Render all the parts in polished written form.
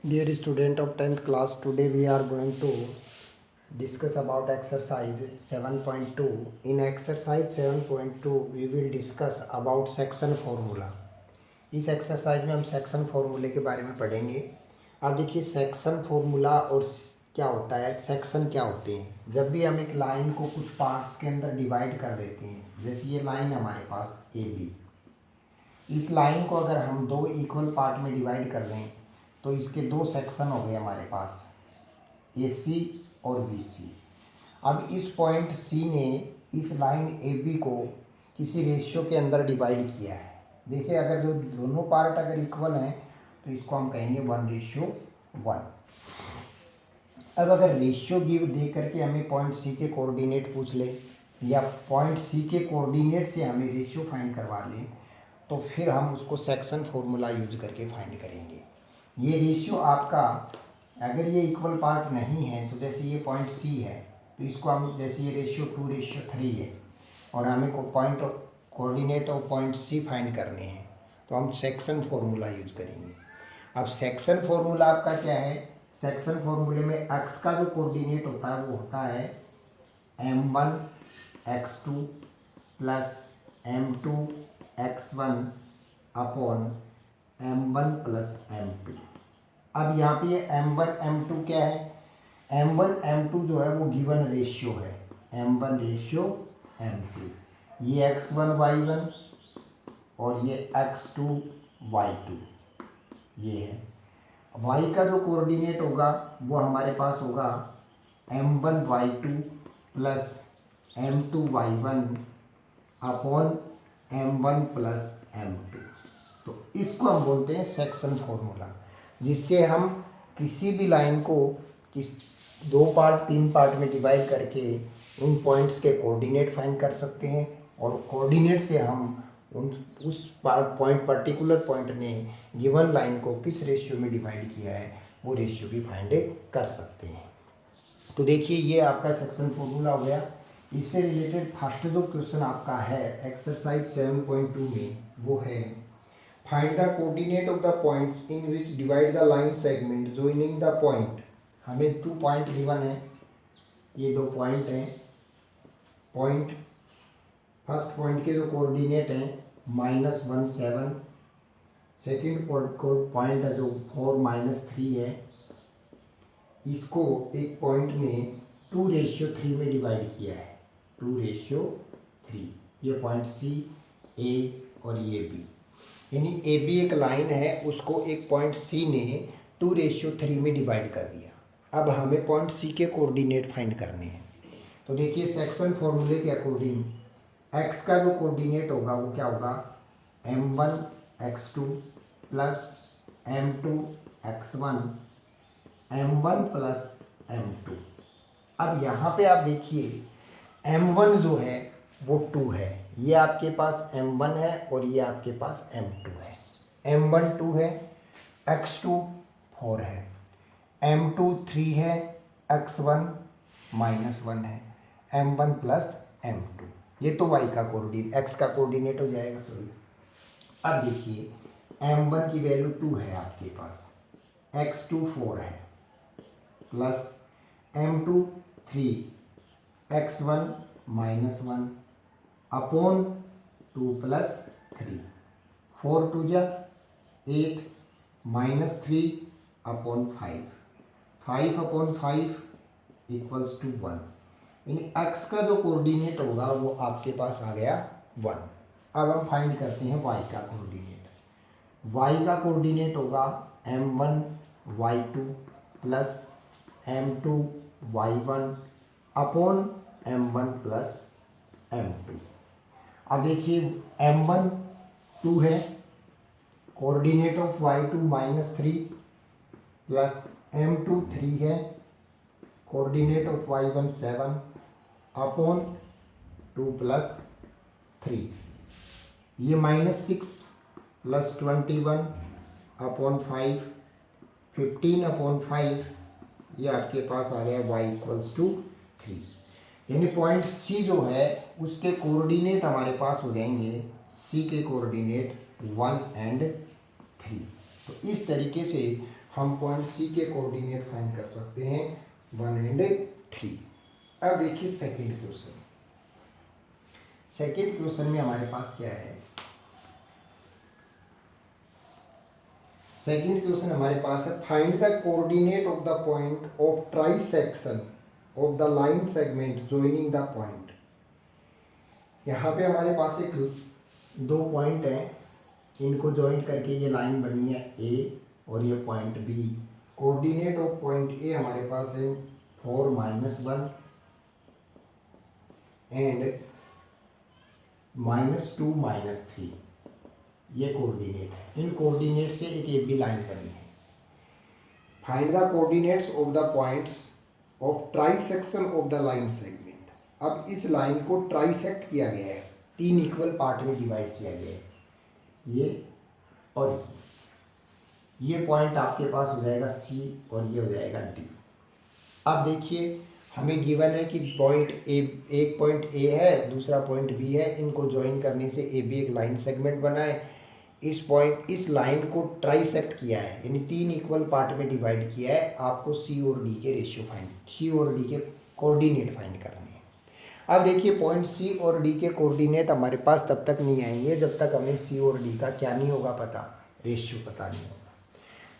Dear student of 10th class, today we are going to discuss about exercise 7.2. In exercise 7.2 we will discuss about section formula. इस exercise में हम section फार्मूले के बारे में पढ़ेंगे। अब देखिए सेक्शन फार्मूला और क्या होता है, सेक्शन क्या होते हैं। जब भी हम एक लाइन को कुछ पार्ट्स के अंदर डिवाइड कर देते हैं, जैसे ये लाइन हमारे पास ए बी, इस लाइन को अगर हम दो इक्वल पार्ट में डिवाइड कर दें तो इसके दो सेक्शन हो गए हमारे पास, ए सी और बी सी। अब इस पॉइंट सी ने इस लाइन ए बी को किसी रेशियो के अंदर डिवाइड किया है। जैसे अगर जो दोनों पार्ट अगर इक्वल हैं तो इसको हम कहेंगे 1:1। अब अगर रेशियो गिव दे करके हमें पॉइंट सी के कोऑर्डिनेट पूछ ले या पॉइंट सी के कोऑर्डिनेट से हमें रेशियो फाइंड करवा लें तो फिर हम उसको सेक्शन फार्मूला यूज करके फाइंड करेंगे। ये रेशियो आपका अगर ये इक्वल पार्ट नहीं है तो जैसे ये पॉइंट सी है तो इसको हम, जैसे ये रेशियो 2:3 है और हमें को पॉइंट कोऑर्डिनेट और पॉइंट सी फाइंड करने हैं तो हम सेक्शन फार्मूला यूज करेंगे। अब सेक्शन फार्मूला आपका क्या है, सेक्शन फार्मूले में एक्स का जो कोऑर्डिनेट होता है वो होता है m1 x2 plus m2 x1 upon m1 plus m2। अब यहाँ पे m1 m2 क्या है, m1 m2 जो है वो गिवन रेशियो है, m1 रेशियो m2, ये x1 y1 और ये x2 y2 ये है। y का जो कोऑर्डिनेट होगा वो हमारे पास होगा m1 y2 plus m2 y1 upon m1 plus m2। तो इसको हम बोलते हैं सेक्शन फार्मूला, जिससे हम किसी भी लाइन को किस दो पार्ट तीन पार्ट में डिवाइड करके उन पॉइंट्स के कोऑर्डिनेट फाइंड कर सकते हैं और कोऑर्डिनेट से हम उस पॉइंट पर्टिकुलर पॉइंट में गिवन लाइन को किस रेशियो में डिवाइड किया है वो रेशियो भी फाइंड कर सकते हैं। तो देखिए ये आपका सेक्शन फार्मूला हो गया। इससे रिलेटेड फर्स्ट जो क्वेश्चन आपका है एक्सरसाइज 7.2 में वो है find the coordinate of the points in which divide the line segment joining the point. हमें 2 पॉइंट गिवन है, ये 2 पॉइंट हैं। पॉइंट फर्स्ट पॉइंट के जो कोऑर्डिनेट हैं -1 7, सेकेंड पॉइंट है जो 4 3 है, इसको एक पॉइंट में 2:3 में डिवाइड किया है, 2:3। ये पॉइंट सी ए और ये बी, यानी ए बी एक लाइन है उसको एक पॉइंट सी ने 2:3 में डिवाइड कर दिया। अब हमें पॉइंट सी के कोऑर्डिनेट फाइंड करने हैं। तो देखिए सेक्शन फॉर्मूले के अकॉर्डिंग एक्स का जो कोऑर्डिनेट होगा वो क्या होगा, m1 x2 plus m2 x1 m1 plus m2। अब यहाँ पे आप देखिए m1 जो है वो 2 है, ये आपके पास m1 है और ये आपके पास m2 है। m1 2 है, x2 4 है, m2 3 है, x1 -1 है, m1 प्लस m2। ये तो y का कोऑर्डिनेट x का कोऑर्डिनेट हो जाएगा। अब देखिए m1 की वैल्यू 2 है आपके पास, x2 4 है plus m2 3, x1 -1 upon 2 plus 3, 4 2 जा 8 -3 अपॉन 5, 5 अपॉन 5 इक्वल्स टू 1, यानी x का जो कोऑर्डिनेट होगा वो आपके पास आ गया 1। अब हम फाइंड करते हैं y का कोऑर्डिनेट। y का कोऑर्डिनेट होगा m1 y2 plus m2 y1 upon m1 plus m2। अब देखिए m1 2 है, coordinate of y2 -3 plus m2 3 है, coordinate of y1 7 upon 2 plus 3, ये -6 प्लस 21 अपॉन 5, 15 अपॉन 5, ये आपके पास आ गया y इक्वल्स टू 3। यानी पॉइंट सी जो है उसके कोऑर्डिनेट हमारे पास हो जाएंगे, सी के कोऑर्डिनेट 1 और 3। तो इस तरीके से हम पॉइंट सी के कोऑर्डिनेट फाइंड कर सकते हैं 1 एंड 3। अब देखिए सेकंड क्वेश्चन। सेकंड क्वेश्चन में हमारे पास क्या है? सेकंड क्वेश्चन हमारे पास है find the coordinate of the point of trisection of the line segment joining the point. यहाँ पे हमारे पास एक दो पॉइंट हैं, इनको ज्वाइन करके ये लाइन बनी है ए और ये point B. Coordinate of point A हमारे पास है 4 -1 एंड -2 -3। ये कोऑर्डिनेट है। इन कोऑर्डिनेट से एक ए बी लाइन बनी है। Find the coordinates of the points of trisection of the line segment. अब इस लाइन को ट्राइसेक्ट किया गया है, 3 इक्वल पार्ट में डिवाइड किया गया है, ये और ये पॉइंट आपके पास हो जाएगा सी और ये हो जाएगा डी। अब देखिए हमें गिवन है कि पॉइंट ए, एक पॉइंट ए है, दूसरा पॉइंट बी है, इनको ज्वाइन करने से ए बी एक लाइन सेगमेंट बना है। इस लाइन को ट्राइसेक्ट किया है, यानी 3 इक्वल पार्ट में डिवाइड किया है। आपको सी और डी के रेशियो फाइंड, सी और डी के कोऑर्डिनेट फाइंड करने हैं। अब देखिए पॉइंट सी और डी के कोऑर्डिनेट हमारे पास तब तक नहीं आएंगे जब तक हमें सी और डी का क्या नहीं होगा पता, रेशियो पता नहीं होगा।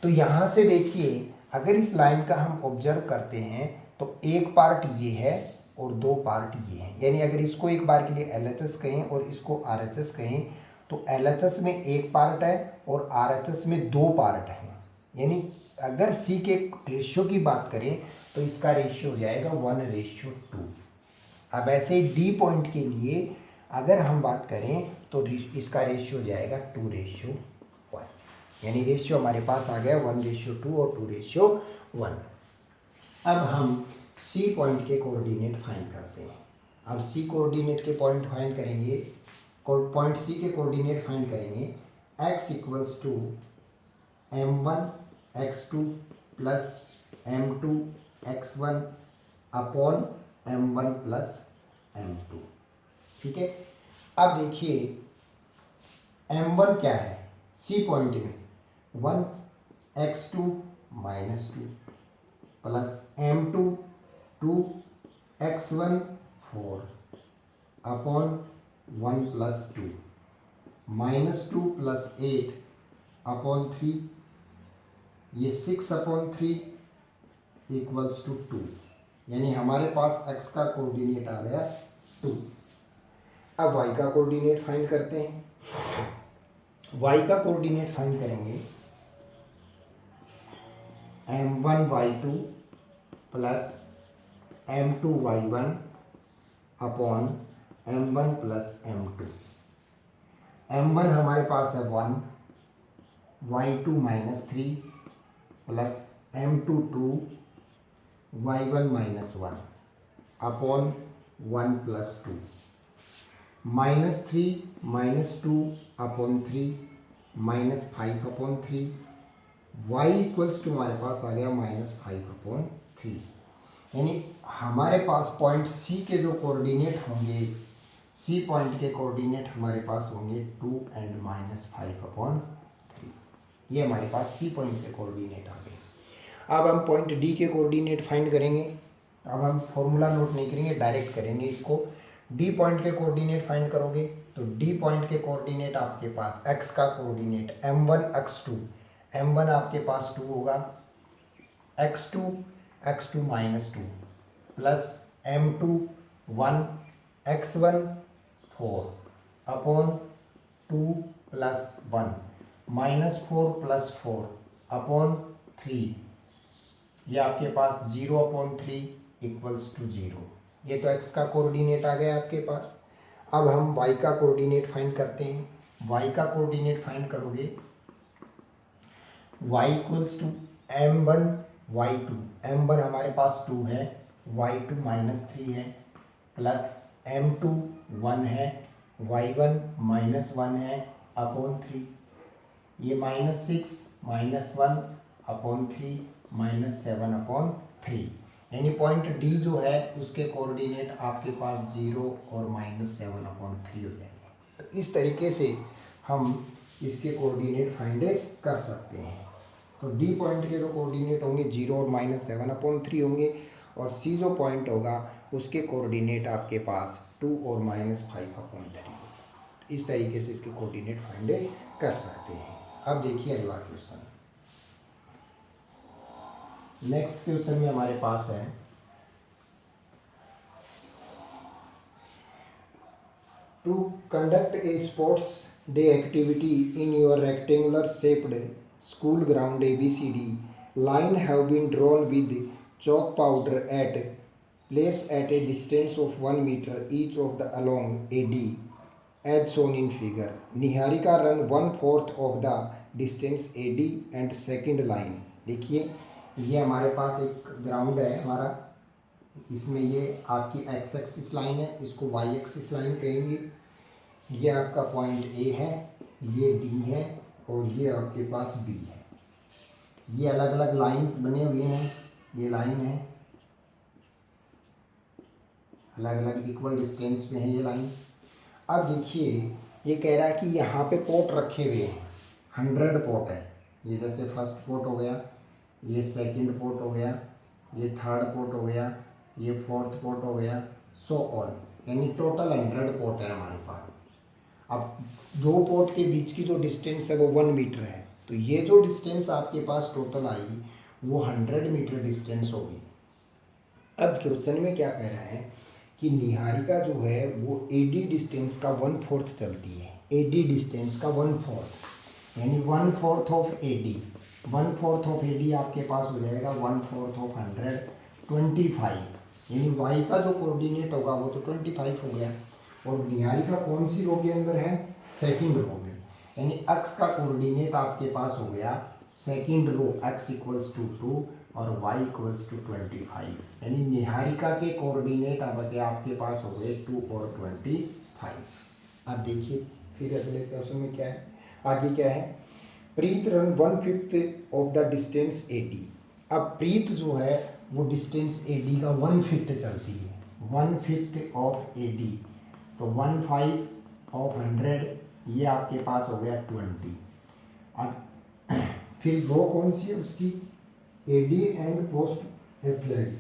तो यहाँ से देखिए अगर इस लाइन का हम ऑब्जर्व करते हैं तो एक पार्ट ये है और दो पार्ट ये हैं, यानी अगर इसको एक बार के लिए LHS कहें और इसको RHS कहें तो LHS में एक पार्ट है और RHS में दो पार्ट हैं। यानी अगर सी के रेशियो की बात करें तो इसका रेशियो हो जाएगा 1:2। अब ऐसे ही डी पॉइंट के लिए अगर हम बात करें तो इसका रेशियो हो जाएगा 2:1, यानी रेशियो हमारे पास आ गया 1:2 और 2:1। अब हम सी पॉइंट के कोऑर्डिनेट फाइंड करते हैं। अब सी कोऑर्डिनेट के पॉइंट फाइंड करेंगे, पॉइंट सी के कोऑर्डिनेट फाइंड करेंगे। x = m1 x2 plus m2 x1 upon m1 plus m2। ठीक है। अब देखिए m1 क्या है सी पॉइंट में 1 x2 -2 plus m2 2 x1 4 upon 1 plus 2 -2 plus 8 upon 3, ये 6 अपॉन 3 इक्वल्स टू 2, यानी हमारे पास x का कोऑर्डिनेट आ गया 2। अब y का कोऑर्डिनेट फाइंड करते हैं। y का कोऑर्डिनेट फाइंड करेंगे m1 y2 plus m2 y1 upon m1 plus m2। m1 हमारे पास है 1, y2 -3 plus m2 2, y1 -1 upon 1 plus 2, -3 -2 upon 3 -5 upon 3, y equals to हमारे पास आ गया -5 अपॉन 3। यानी हमारे पास पॉइंट सी के जो कोऑर्डिनेट होंगे, सी पॉइंट के कोऑर्डिनेट हमारे पास होंगे 2 एंड -5 अपॉन 3। ये हमारे पास सी पॉइंट के कोऑर्डिनेट आ गए। अब हम पॉइंट डी के कोऑर्डिनेट फाइंड करेंगे। अब हम फॉर्मूला नोट नहीं करेंगे, डायरेक्ट करेंगे इसको। डी पॉइंट के कोऑर्डिनेट फाइंड करोगे तो डी पॉइंट के कोऑर्डिनेट आपके पास x का कोऑर्डिनेट m1 x2, m1 आपके पास 2 होगा, x2 -2 plus m2 1 x1 4 upon 2 plus 1 -4 plus 4 upon 3, ये आपके पास 0 अपॉन 3 इक्वल्स टू 0। ये तो x का कोऑर्डिनेट आ गया आपके पास। अब हम y का कोऑर्डिनेट फाइंड करते हैं। y का कोऑर्डिनेट फाइंड करोगे y equals to m1 y2, m1 हमारे पास 2 है, y2 -3 है, प्लस m2 1 है, y1 -1 है अपॉन 3, ये -6 -1 अपॉन 3 -7 अपॉन 3, यानी पॉइंट डी जो है उसके कोऑर्डिनेट आपके पास 0 और -7 अपॉन 3 हो जाएंगे। तो इस तरीके से हम इसके कोऑर्डिनेट फाइंड कर सकते हैं। तो डी पॉइंट के जो कोऑर्डिनेट होंगे 0 और -7/3 होंगे, और सी जो पॉइंट होगा उसके कोऑर्डिनेट आपके पास 2 और -5/3। इस तरीके से इसके कोऑर्डिनेट फाइंड कर सकते हैं। अब देखिए अगला क्वेश्चन। नेक्स्ट क्वेश्चन में हमारे पास है to conduct a sports day activity in your rectangular shaped school ground ABCD line have been drawn with chalk powder at place at a distance of 1 meter each of the along AD as shown in figure. Niharika run 1/4 of the distance AD and second line. देखिए ये हमारे पास एक ground है हमारा, इसमें ये आपकी x axis line है, इसको वाई एक्सिस लाइन कहेंगे। ये आपका पॉइंट ए है, ये डी है और ये आपके पास बी है। ये अलग अलग लाइंस बने हुए हैं, ये लाइन है, अलग अलग इक्वल डिस्टेंस पे है ये लाइन। अब देखिए ये कह रहा है कि यहाँ पे पोट रखे हुए हैं, 100 पोट है। ये जैसे फर्स्ट पोट हो गया, ये सेकंड पोट हो गया, ये थर्ड पोट हो गया, ये फोर्थ पोट हो गया, सो ऑन, यानी टोटल 100 पोट है हमारे पास। अब दो पोट के बीच की जो डिस्टेंस है वो 1 मीटर है, तो ये जो डिस्टेंस आपके पास टोटल आई वो 100 मीटर डिस्टेंस होगी। अब क्वेश्चन में क्या कह रहा है कि निहारिका जो है वो AD डिस्टेंस का 1/4 चलती है। AD डिस्टेंस का 1/4 यानी 1/4 ऑफ AD, 1/4 ऑफ AD आपके पास हो जाएगा 1/4 ऑफ 100, 25, यानी y का जो कोऑर्डिनेट होगा वो तो 25 हो गया। और निहारिका कौन सी रो के अंदर है? सेकंड रो में, यानी x का कोऑर्डिनेट आपके पास हो गया सेकंड रो x = 2 और y = 25, यानी निहारिका के कोऑर्डिनेट अब आपके पास हो गए 2 और 25। अब देखिए फिर अगले क्वेश्चन में क्या है, आगे क्या है, Preet ran 1/5 of the distance AD। अब प्रीत जो है वो डिस्टेंस AD का 1/5 चलती है, 1/5 ऑफ AD, तो 1/5 ऑफ 100 ये आपके पास हो गया 20। अब फिर रो कौन सी है उसकी? AD and post a flag,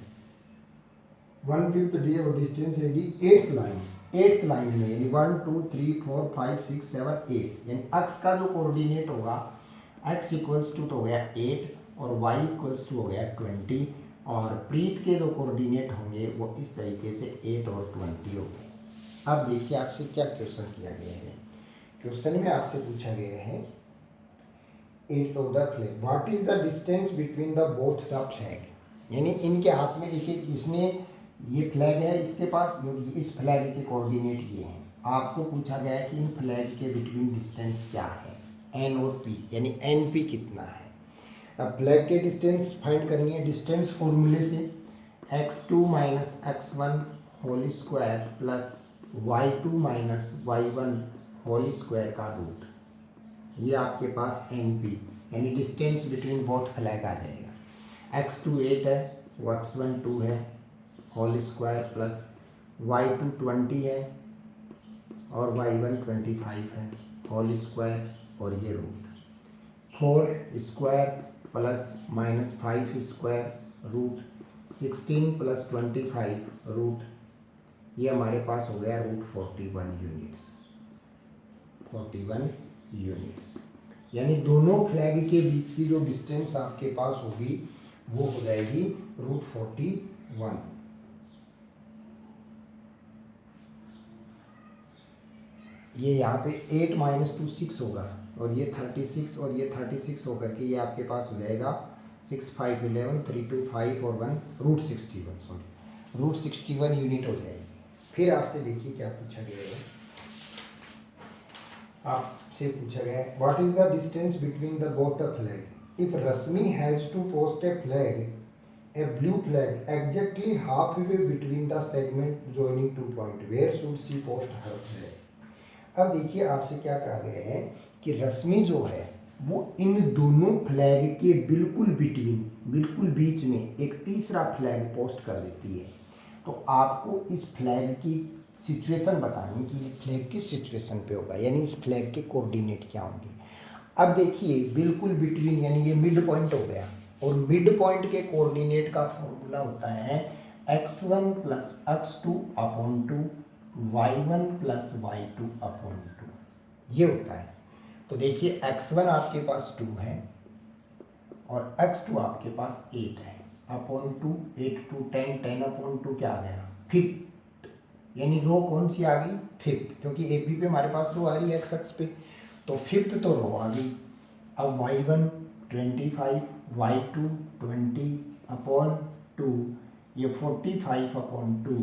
1/5 D और डिस्टेंस AD, 8th लाइन में, यानी 1 2 3 4 5 6 7 8, यानी x का जो कोऑर्डिनेट होगा x = तो हो गया 8 और y = हो गया 20, और प्रीत के जो कोऑर्डिनेट होंगे वो इस तरीके से 8 और 20 हो गए। अब देखिए आपसे क्या क्वेश्चन किया गया है। क्वेश्चन में आपसे पूछा गया है 8th of the flag, what is the distance between the both the flag, यानी इनके हाथ में एक इसमें ये फ्लैग है इसके पास, इस फ्लैग के कोऑर्डिनेट ये हैं। आपको पूछा गया है कि इन फ्लैग के बिटवीन डिस्टेंस क्या है, N और P, यानी NP कितना है। अब फ्लैग के डिस्टेंस फाइंड करनी है डिस्टेंस फॉर्मूले से, x2 - x1 whole square plus y2 - y1 whole square का रूट, ये आपके पास NP, यानी डिस्टेंस बिटवीन बोथ फ्लैग आ जाएगा। x2 8 है, x1 2 है होल स्क्वायर प्लस y2 20 है और y1 25 है होल स्क्वायर, और ये root 4 square plus -5 square root 16 + 25 root, ये हमारे पास हो गया रूट 41 यूनिट्स, 41 यूनिट्स, यानी दोनों फ्लैग के बीच की जो डिस्टेंस आपके पास होगी वो हो जाएगी रूट 41। ये यहाँ पे 8 - 2 6 होगा, और ये 36 और ये 36 होकर के ये आपके पास हो जाएगा 6 5 11 3 2 5 और 1 रूट 61, सॉरी रूट 61 यूनिट हो जाएगी। फिर आपसे देखिए क्या पूछा गया है, आपसे पूछा गया है what is the distance between the both the flag if Rashmi has to post a flag, a blue flag exactly halfway between the segment joining two point, where should she post her flag। अब देखिए आपसे क्या कहा गया है कि रश्मि जो है वो इन दोनों फ्लैग के बिल्कुल बिटवीन, बिल्कुल बीच में एक तीसरा फ्लैग पोस्ट कर देती है। तो आपको इस फ्लैग की सिचुएशन बतानी कि ये फ्लैग किस सिचुएशन पे होगा, यानी इस फ्लैग के कोऑर्डिनेट क्या होंगे। अब देखिए बिल्कुल बिटवीन यानी ये मिड पॉइंट हो गया, और मिड पॉइंट के कोऑर्डिनेट का फॉर्मूला होता है x1 plus x2 upon 2 y1 plus y2 upon 2, ये होता है। तो देखिए x1 आपके पास 2 है और x2 आपके पास 8 है, अपॉन 2 8 2 10 10 अपॉन 2 क्या आ गया 5th, यानी रो कौन सी आ गई 5th, क्योंकि ए बी पे हमारे पास रो आ रही है एक्स एक्स पे, तो 5th तो रो आ गई। अब y1 25 y2 20 अपॉन 2, ये 45 अपॉन 2,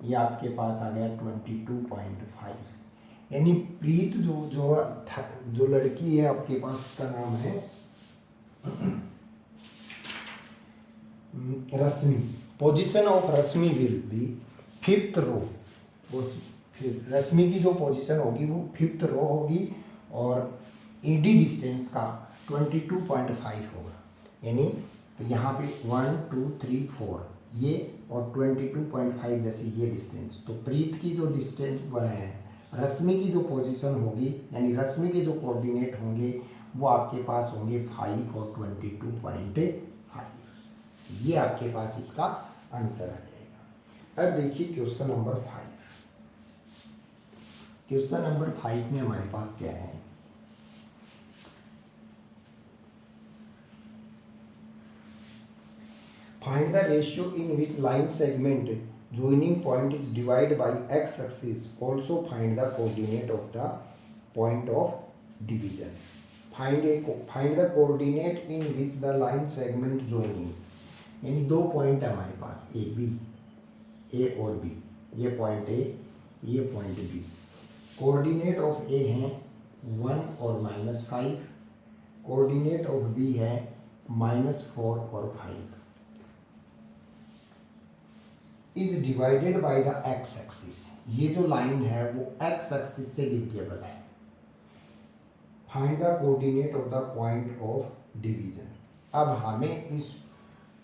ये आपके पास आ गया 22.5। यानी प्रीत जो लड़की है आपके पास, उसका नाम है Rashmi. Position of Rashmi will be 5th row, Rashmi की जो पोजीशन होगी वो 5th रो होगी, और एडी डिस्टेंस का 22.5 होगा। यानी तो यहाँ पे 1 2 3 4 ये और 22.5 जैसे ये डिस्टेंस, तो प्रीत की जो डिस्टेंस वह है, रश्मि की जो पोजीशन होगी यानी रश्मि के जो कोऑर्डिनेट होंगे वो आपके पास होंगे 5 और 22.5, ये आपके पास इसका आंसर आ जाएगा। अब देखिए क्वेश्चन नंबर 5। क्वेश्चन नंबर 5 में हमारे पास क्या है, find the ratio in which line segment joining point is divided by x axis, also find the coordinate of the point of division। find the coordinate in which the line segment joining, यानी दो point है हमारे पास A B, ए और B, ये point A ये point B, coordinate of ए है 1 और -5, coordinate of B है -4 और 5, is divided by the x axis. ये जो लाइन है वो एक्स एक्सिस से डिविजिबल है। Find the coordinate of the point of division. अब हमें इस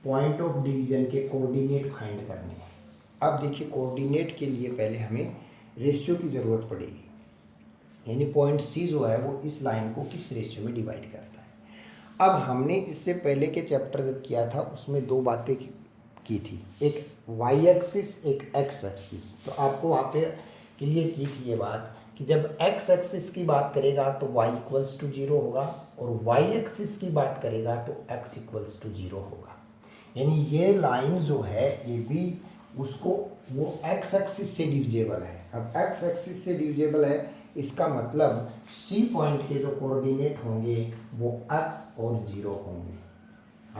पॉइंट ऑफ डिवीजन के कोऑर्डिनेट फाइंड करने हैं। अब देखिए कोऑर्डिनेट के लिए पहले हमें रेशियो की ज़रूरत पड़ेगी, यानी पॉइंट सी जो है वो इस लाइन को किस रेशियो में डिवाइड करता है। अब हमने इससे पहले के चैप्टर जब किया था उसमें दो बातें की थी, एक वाई एक्सिस एक एक्स एक्सिस। तो आपको वहाँ पे क्लियर की थी ये बात कि जब एक्स एक्सिस की बात करेगा तो y इक्वल्स टू 0 होगा, और y एक्सिस की बात करेगा तो x इक्वल्स टू 0 होगा। यानी ये लाइन जो है ए बी, उसको वो एक्स एक्सिस से डिविजिबल है। अब एक्स एक्सिस से डिविजिबल है, इसका मतलब सी पॉइंट के जो कोऑर्डिनेट होंगे वो x और 0 होंगे,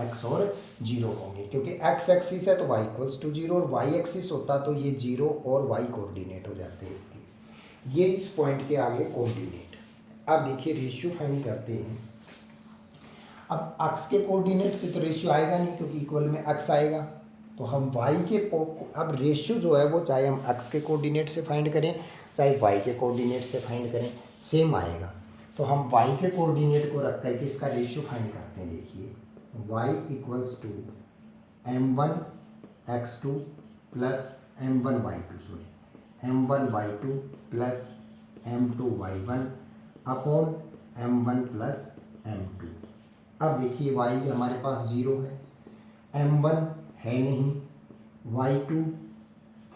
x और 0 होंगे, क्योंकि x एक्सिस है तो y इक्वल्स टू 0, और y एक्सिस होता तो ये 0 और y कोऑर्डिनेट हो जाते हैं इसके, ये इस पॉइंट के आगे कोऑर्डिनेट। अब देखिए रेशियो फाइंड करते हैं। अब x के कोऑर्डिनेट से तो रेशियो आएगा नहीं क्योंकि इक्वल में x आएगा, तो हम y के अब रेशियो जो है वो चाहे हम x के कोऑर्डिनेट से फाइंड करें चाहे y के कोऑर्डिनेट से फाइंड करें सेम आएगा। तो हम y के कोऑर्डिनेट को रख करके इसका रेशियो फाइंड करते हैं। देखिए y equals to m1 x2 plus m1 y2 m1 y2 plus m2 y1 upon m1 plus m2। अब देखिए y हमारे पास 0 है, m1 है नहीं, y2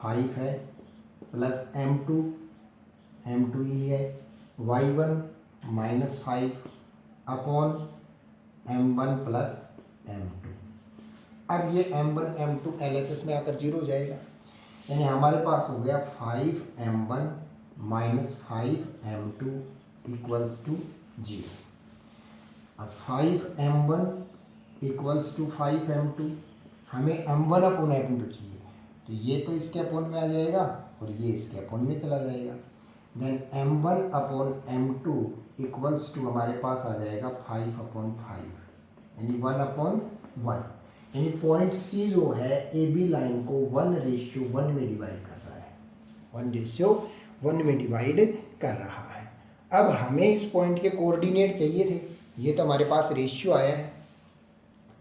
5 है प्लस m2 ही है, y1 -5 upon m1 plus m2। अब ये m1 m2 LHS में आकर 0 हो जाएगा, यानी हमारे पास हो गया 5m1 -5m2 इक्वल्स टू 0। अब 5m1 इक्वल्स टू 5m2, हमें m1 अपॉन m2 चाहिए, तो ये तो इसके अपॉन में आ जाएगा और ये इसके अपॉन में चला जाएगा। Then m1 upon m2 equals to हमारे पास आ जाएगा 5/5, यानी 1/1, यानी पॉइंट सी जो है ए बी लाइन को 1:1 में डिवाइड कर रहा है, 1:1 में डिवाइड कर रहा है। अब हमें इस पॉइंट के कोऑर्डिनेट चाहिए थे, ये तो हमारे पास रेशियो आया है,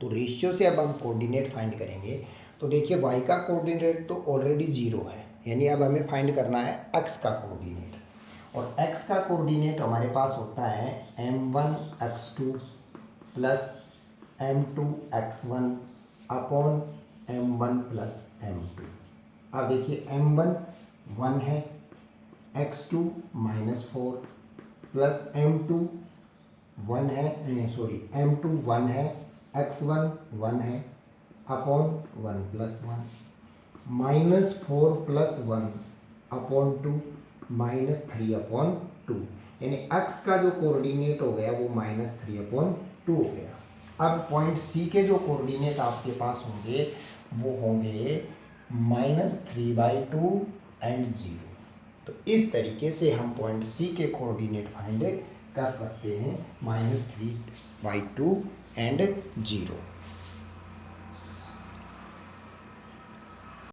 तो रेशियो से अब हम कोऑर्डिनेट फाइंड करेंगे। तो देखिए y का कोऑर्डिनेट तो ऑलरेडी 0 है, यानी अब हमें फाइंड करना है x का कोऑर्डिनेट, और x का कोऑर्डिनेट हमारे पास होता है m1 x2 plus m2 x1 upon m1 plus m2। अब देखिए m1 1 है, x2 -4 प्लस m2 1 है, m2 1 है, x1 1 है upon 1 plus 1, -4 plus 1 upon 2 -3 upon 2, यानी x का जो कोऑर्डिनेट हो गया वो -3 अपॉन 2 हो गया। अब पॉइंट सी के जो कोऑर्डिनेट आपके पास होंगे वो होंगे -3/2 एंड 0। तो इस तरीके से हम पॉइंट सी के कोऑर्डिनेट फाइंड कर सकते हैं, -3/2 एंड 0।